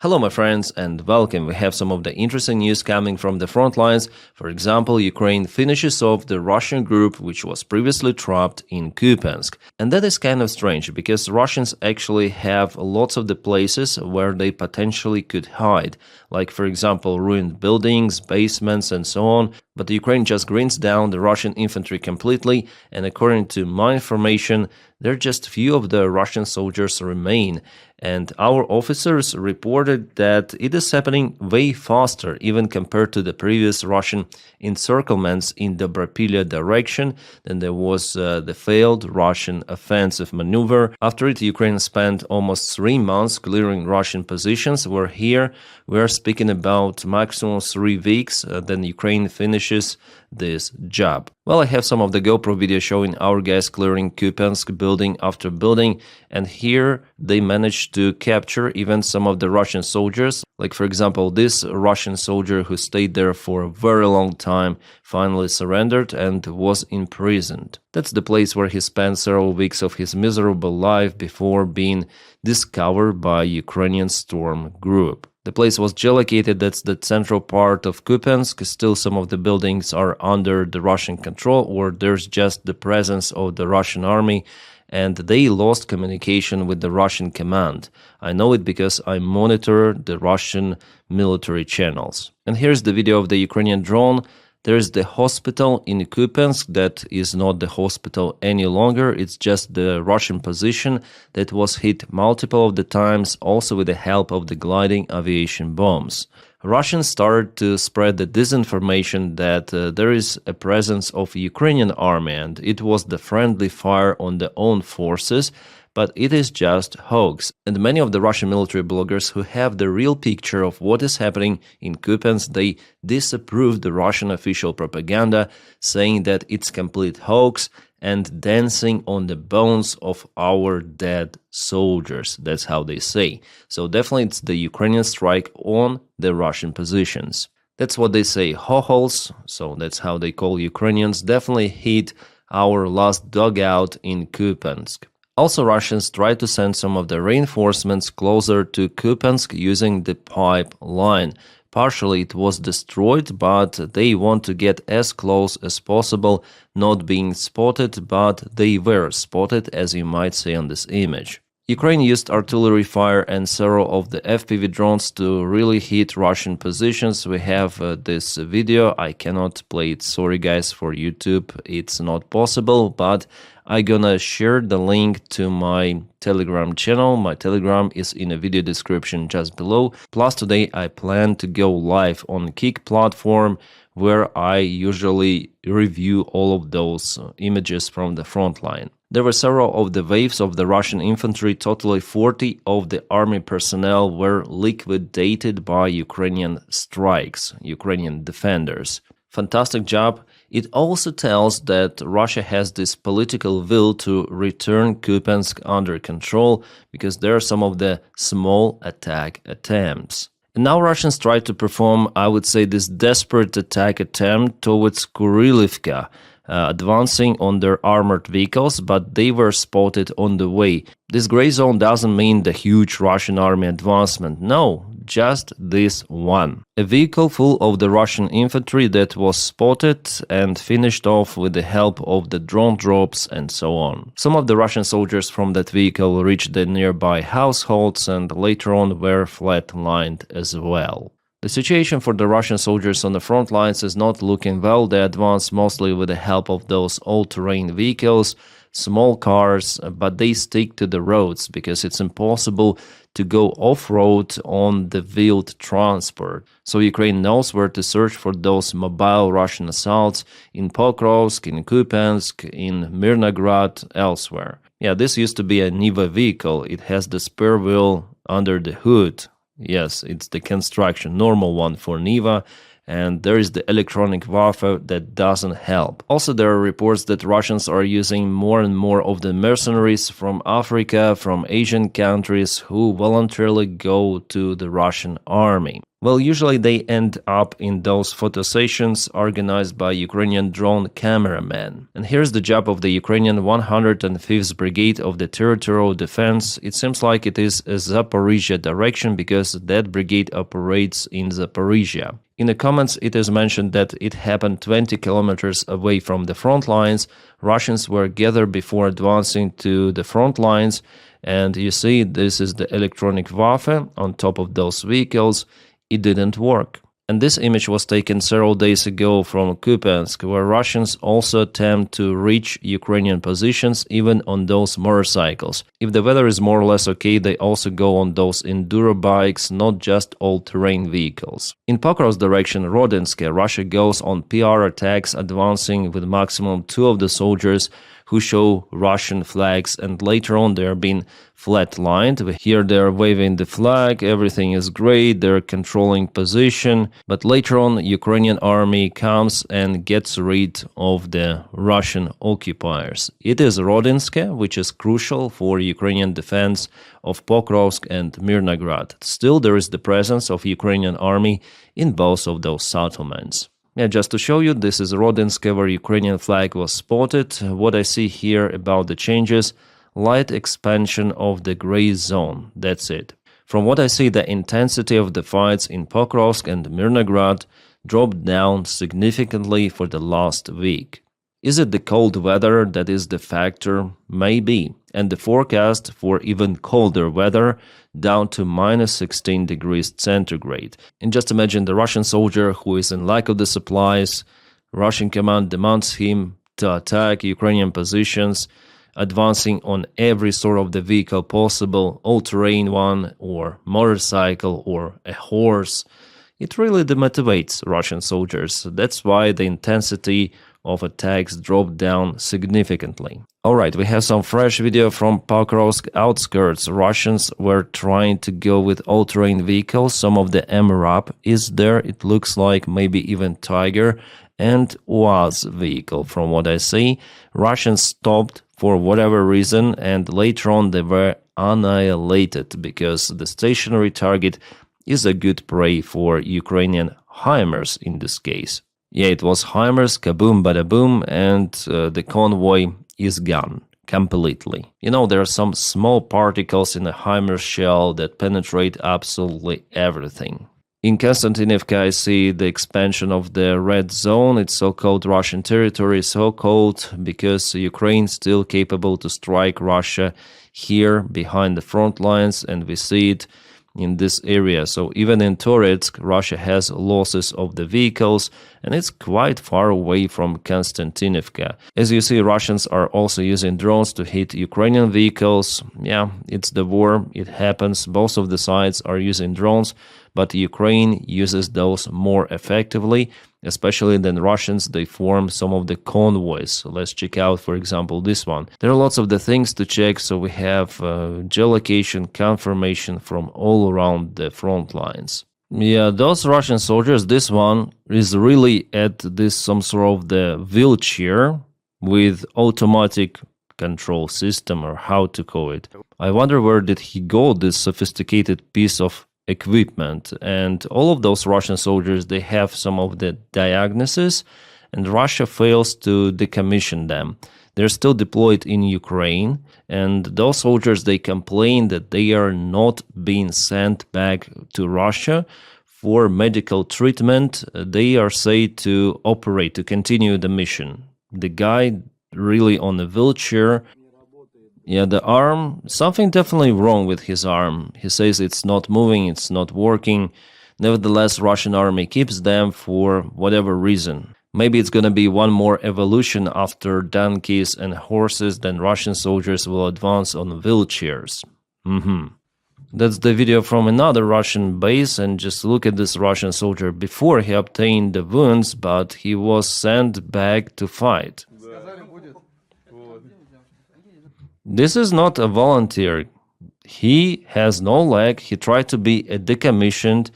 Hello my friends and welcome. We have some of the interesting news coming from the front lines. For example, Ukraine finishes off the Russian group which was previously trapped in Kupiansk. And that is kind of strange because Russians actually have lots of the places where they potentially could hide. Like for example ruined buildings, basements and so on. But Ukraine just grinds down the Russian infantry completely, and according to my information, there are just few of the Russian soldiers remain. And our officers reported that it is happening way faster, even compared to the previous Russian encirclements in the Dobropilya direction. Then there was the failed Russian offensive maneuver. After it, Ukraine spent almost 3 months clearing Russian positions, where here we are speaking about maximum 3 weeks, then Ukraine finishes this job. Well, I have some of the GoPro video showing our guys clearing Kupiansk building after building, and here they managed to capture even some of the Russian soldiers. Like for example, this Russian soldier who stayed there for a very long time finally surrendered and was imprisoned. That's the place where he spent several weeks of his miserable life before being discovered by Ukrainian storm group. The place was geolocated, that's the central part of Kupiansk. Still some of the buildings are under the Russian control, or there's just the presence of the Russian army, and they lost communication with the Russian command. I know it because I monitor the Russian military channels. And here's the video of the Ukrainian drone. There's the hospital in Kupiansk that is not the hospital any longer. It's just the Russian position that was hit multiple of the times, also with the help of the gliding aviation bombs. Russians started to spread the disinformation that there is a presence of Ukrainian army and it was the friendly fire on the own forces, but it is just hoax. And many of the Russian military bloggers who have the real picture of what is happening in Kupiansk, they disapprove the Russian official propaganda, saying that it's complete hoax and dancing on the bones of our dead soldiers. That's how they say. So definitely it's the Ukrainian strike on the Russian positions. That's what they say, hohols, so that's how they call Ukrainians, definitely hit our last dugout in Kupiansk. Also, Russians tried to send some of the reinforcements closer to Kupiansk using the pipeline. Partially it was destroyed, but they want to get as close as possible, not being spotted, but they were spotted, as you might see on this image. Ukraine used artillery fire and several of the FPV drones to really hit Russian positions. We have this video. I cannot play it, sorry guys, for YouTube. It's not possible, but I'm gonna share the link to my Telegram channel. My Telegram is in a video description just below. Plus today I plan to go live on Kick platform, where I usually review all of those images from the front line. There were several of the waves of the Russian infantry. Totally 40 of the army personnel were liquidated by Ukrainian strikes, Ukrainian defenders. Fantastic job. It also tells that Russia has this political will to return Kupiansk under control, because there are some of the small attack attempts. And now Russians try to perform, I would say, this desperate attack attempt towards Kurilivka, advancing on their armored vehicles, but they were spotted on the way. This gray zone doesn't mean the huge Russian army advancement, no, just this one. A vehicle full of the Russian infantry that was spotted and finished off with the help of the drone drops and so on. Some of the Russian soldiers from that vehicle reached the nearby households and later on were flatlined as well. The situation for the Russian soldiers on the front lines is not looking well. They advance mostly with the help of those all-terrain vehicles, small cars, but they stick to the roads because it's impossible to go off-road on the wheeled transport. So Ukraine knows where to search for those mobile Russian assaults in Pokrovsk, in Kupiansk, in Mirnograd, elsewhere. Yeah, this used to be a Niva vehicle. It has the spare wheel under the hood. Yes, it's the construction, normal one for Niva, and there is the electronic warfare that doesn't help. Also, there are reports that Russians are using more and more of the mercenaries from Africa, from Asian countries who voluntarily go to the Russian army. Well, usually they end up in those photo sessions organized by Ukrainian drone cameramen. And here's the job of the Ukrainian 105th Brigade of the Territorial Defense. It seems like it is a Zaporizhia direction because that brigade operates in Zaporizhia. In the comments, it is mentioned that it happened 20 kilometers away from the front lines. Russians were gathered before advancing to the front lines. And you see, this is the electronic warfare on top of those vehicles. It didn't work. And this image was taken several days ago from Kupiansk, where Russians also attempt to reach Ukrainian positions even on those motorcycles. If the weather is more or less okay, they also go on those enduro bikes, not just all-terrain vehicles. In Pokrovsk direction, Rodinske, Russia goes on PR attacks, advancing with maximum 2 of the soldiers who show Russian flags, and later on they are being flatlined. Here they are waving the flag, everything is great, they're controlling position, but later on Ukrainian army comes and gets rid of the Russian occupiers. It is Rodinske, which is crucial for Ukrainian defense of Pokrovsk and Mirnograd. Still, there is the presence of Ukrainian army in both of those settlements. Yeah, just to show you, this is Rodinske, where Ukrainian flag was spotted. What I see here about the changes, light expansion of the gray zone, that's it. From what I see, the intensity of the fights in Pokrovsk and Mirnograd dropped down significantly for the last week. Is it the cold weather that is the factor? Maybe. And the forecast for even colder weather down to minus 16 degrees centigrade. And just imagine the Russian soldier who is in lack of the supplies. Russian command demands him to attack Ukrainian positions, advancing on every sort of the vehicle possible, all-terrain one, or motorcycle, or a horse. It really demotivates Russian soldiers. That's why the intensity of attacks dropped down significantly. Alright, we have some fresh video from Pokrovsk outskirts. Russians were trying to go with all-terrain vehicles. Some of the MRAP is there. It looks like maybe even Tiger and UAZ vehicle from what I see. Russians stopped for whatever reason, and later on they were annihilated because the stationary target is a good prey for Ukrainian HIMARS in this case. Yeah, it was HIMARS, kaboom, bada boom, and the convoy is gone completely. You know, there are some small particles in the HIMARS shell that penetrate absolutely everything. In Konstantinivka, I see the expansion of the red zone. It's so-called Russian territory, so-called because Ukraine is still capable to strike Russia here behind the front lines, and we see it in this area. So even in Toretsk, Russia has losses of the vehicles, and it's quite far away from Konstantinivka. As you see, Russians are also using drones to hit Ukrainian vehicles. Yeah, it's the war, it happens. Both of the sides are using drones, but Ukraine uses those more effectively, especially than Russians. They form some of the convoys. So let's check out, for example, this one. There are lots of the things to check. So we have geolocation confirmation from all around the front lines. Yeah, those Russian soldiers, this one is really at this some sort of the wheelchair with automatic control system, or how to call it. I wonder where did he go, this sophisticated piece of equipment. And all of those Russian soldiers, they have some of the diagnosis, and Russia fails to decommission them. They're still deployed in Ukraine, and those soldiers, they complain that they are not being sent back to Russia for medical treatment. They are said to operate, to continue the mission. The guy really on a wheelchair. Yeah, the arm, something definitely wrong with his arm. He says it's not moving, it's not working. Nevertheless, Russian army keeps them for whatever reason. Maybe it's gonna be one more evolution after donkeys and horses, then Russian soldiers will advance on wheelchairs. That's the video from another Russian base, and just look at this Russian soldier before he obtained the wounds, but he was sent back to fight. This is not a volunteer. He has no leg. He tried to be decommissioned,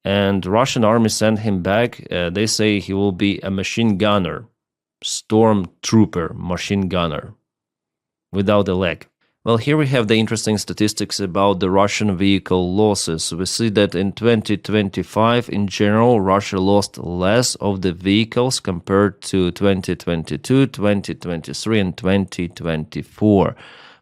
and Russian army sent him back. They say he will be a machine gunner, stormtrooper machine gunner, without a leg. Well, here we have the interesting statistics about the Russian vehicle losses. We see that in 2025, in general, Russia lost less of the vehicles compared to 2022, 2023, and 2024.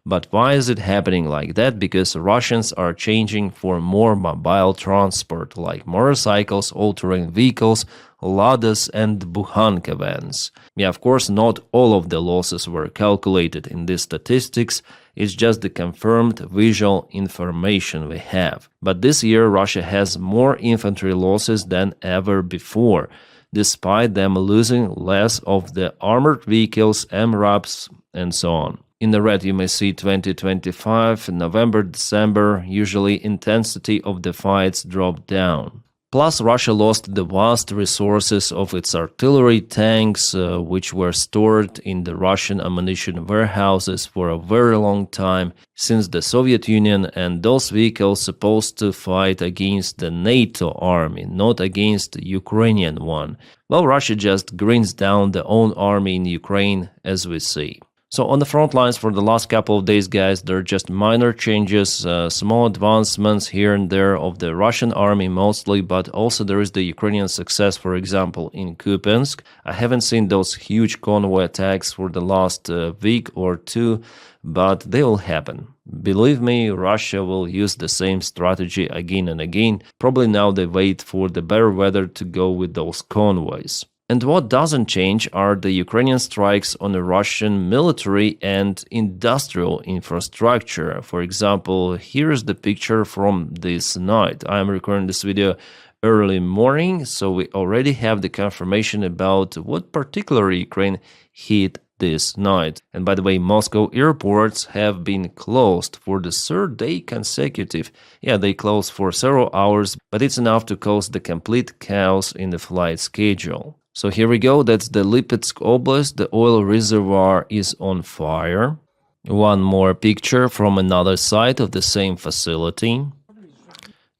But why is it happening like that? Because Russians are changing for more mobile transport, like motorcycles, all-terrain vehicles, Ladas, and Bukhanka vans. Yeah, of course, not all of the losses were calculated in these statistics. It's just the confirmed visual information we have. But this year, Russia has more infantry losses than ever before, despite them losing less of the armored vehicles, MRAPs, and so on. In the red, you may see 2025, November, December, usually intensity of the fights dropped down. Plus, Russia lost the vast resources of its artillery, tanks, which were stored in the Russian ammunition warehouses for a very long time, since the Soviet Union, and those vehicles supposed to fight against the NATO army, not against the Ukrainian one. Well, Russia just grinds down their own army in Ukraine, as we see. So on the front lines for the last couple of days, guys, there are just minor changes, small advancements here and there of the Russian army mostly, but also there is the Ukrainian success, for example, in Kupiansk. I haven't seen those huge convoy attacks for the last week or two, but they will happen. Believe me, Russia will use the same strategy again and again. Probably now they wait for the better weather to go with those convoys. And what doesn't change are the Ukrainian strikes on the Russian military and industrial infrastructure. For example, here's the picture from this night. I am recording this video early morning, so we already have the confirmation about what particular Ukraine hit this night. And by the way, Moscow airports have been closed for the third day consecutive. Yeah, they closed for several hours, but it's enough to cause the complete chaos in the flight schedule. So here we go, that's the Lipetsk Oblast, the oil reservoir is on fire. One more picture from another site of the same facility.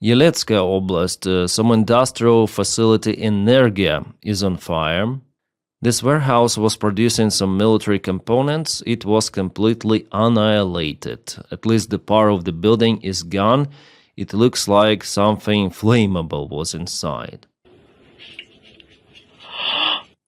Yeletska Oblast, some industrial facility Energia is on fire. This warehouse was producing some military components. It was completely annihilated. At least the part of the building is gone. It looks like something flammable was inside.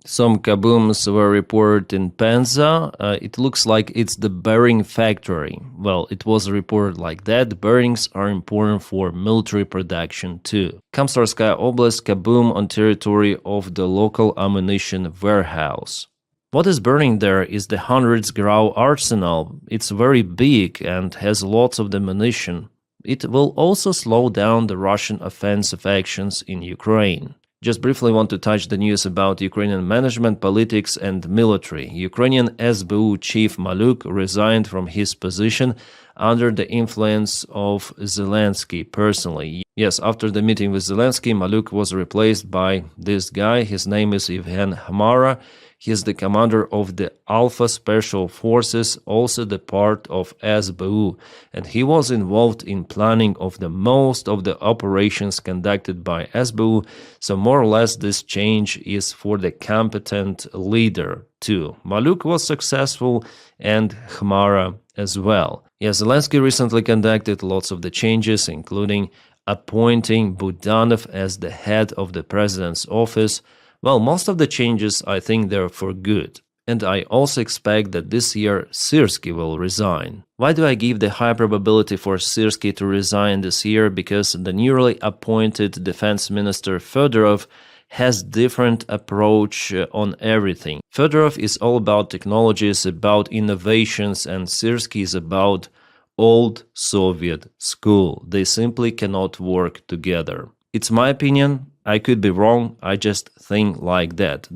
Some kabooms were reported in Penza. It looks like it's the bearing factory. Well, it was reported like that. Bearings are important for military production too. Kamsarskaya Oblast, kaboom on territory of the local ammunition warehouse. What is burning there is the 100 Grau arsenal. It's very big and has lots of ammunition. It will also slow down the Russian offensive actions in Ukraine. Just briefly want to touch the news about Ukrainian management, politics and military. Ukrainian SBU chief Maluk resigned from his position under the influence of Zelensky personally. Yes, after the meeting with Zelensky, Maluk was replaced by this guy. His name is Evgen Khmara. He is the commander of the Alpha Special Forces, also the part of SBU, and he was involved in planning of the most of the operations conducted by SBU, so more or less this change is for the competent leader too. Maluk was successful and Khmara as well. Yes, Zelensky recently conducted lots of the changes, including appointing Budanov as the head of the president's office. Well, most of the changes, I think they're for good. And I also expect that this year Syrsky will resign. Why do I give the high probability for Syrsky to resign this year? Because the newly appointed defense minister Fedorov has different approach on everything. Fedorov is all about technologies, about innovations, and Syrsky is about old Soviet school. They simply cannot work together. It's my opinion. I could be wrong, I just think like that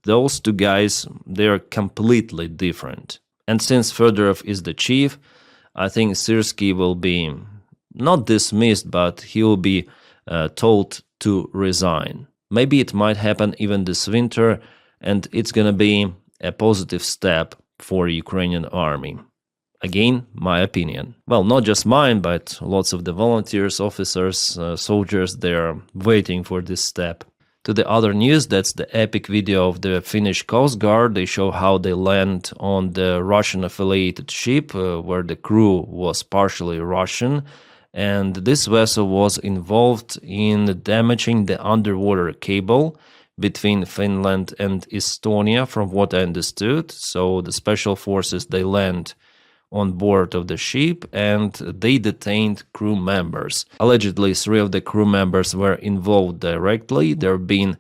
those two guys, they're completely different. And since Fedorov is the chief, I think Syrsky will be not dismissed, but he will be told to resign. Maybe it might happen even this winter, and it's gonna be a positive step for Ukrainian army. Again, my opinion. Well, not just mine, but lots of the volunteers, officers, soldiers, they're waiting for this step. To the other news, that's the epic video of the Finnish Coast Guard. They show how they land on the Russian affiliated ship where the crew was partially Russian. And this vessel was involved in damaging the underwater cable between Finland and Estonia, from what I understood. So the special forces, they land on board of the ship and they detained crew members. Allegedly, 3 of the crew members were involved directly. They're being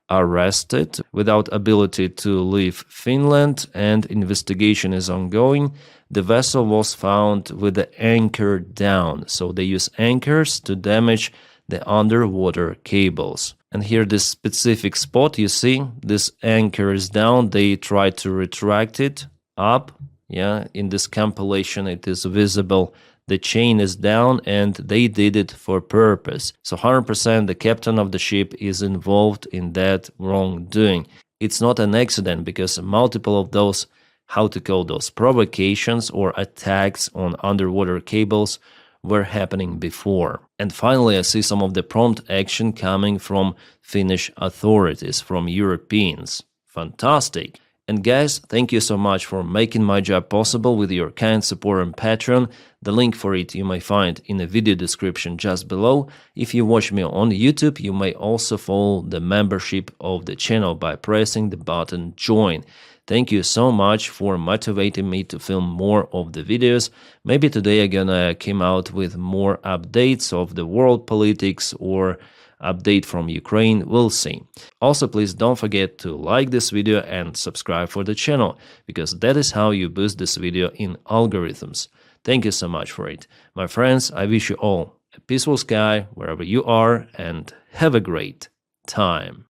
arrested without ability to leave Finland, and investigation is ongoing. The vessel was found with the anchor down, so they use anchors to damage the underwater cables. And here, this specific spot, you see, this anchor is down. They try to retract it up. Yeah, in this compilation, it is visible. The chain is down and they did it for purpose. So 100% the captain of the ship is involved in that wrongdoing. It's not an accident because multiple of those, how to call those, provocations or attacks on underwater cables were happening before. And finally, I see some of the prompt action coming from Finnish authorities, from Europeans. Fantastic. And guys, thank you so much for making my job possible with your kind support on Patreon. The link for it you may find in the video description just below. If you watch me on YouTube, you may also follow the membership of the channel by pressing the button join. Thank you so much for motivating me to film more of the videos. Maybe today I'm gonna come out with more updates of the world politics or update from Ukraine, we'll see. Also, please don't forget to like this video and subscribe for the channel, because that is how you boost this video in algorithms. Thank you so much for it. My friends, I wish you all a peaceful sky wherever you are and have a great time.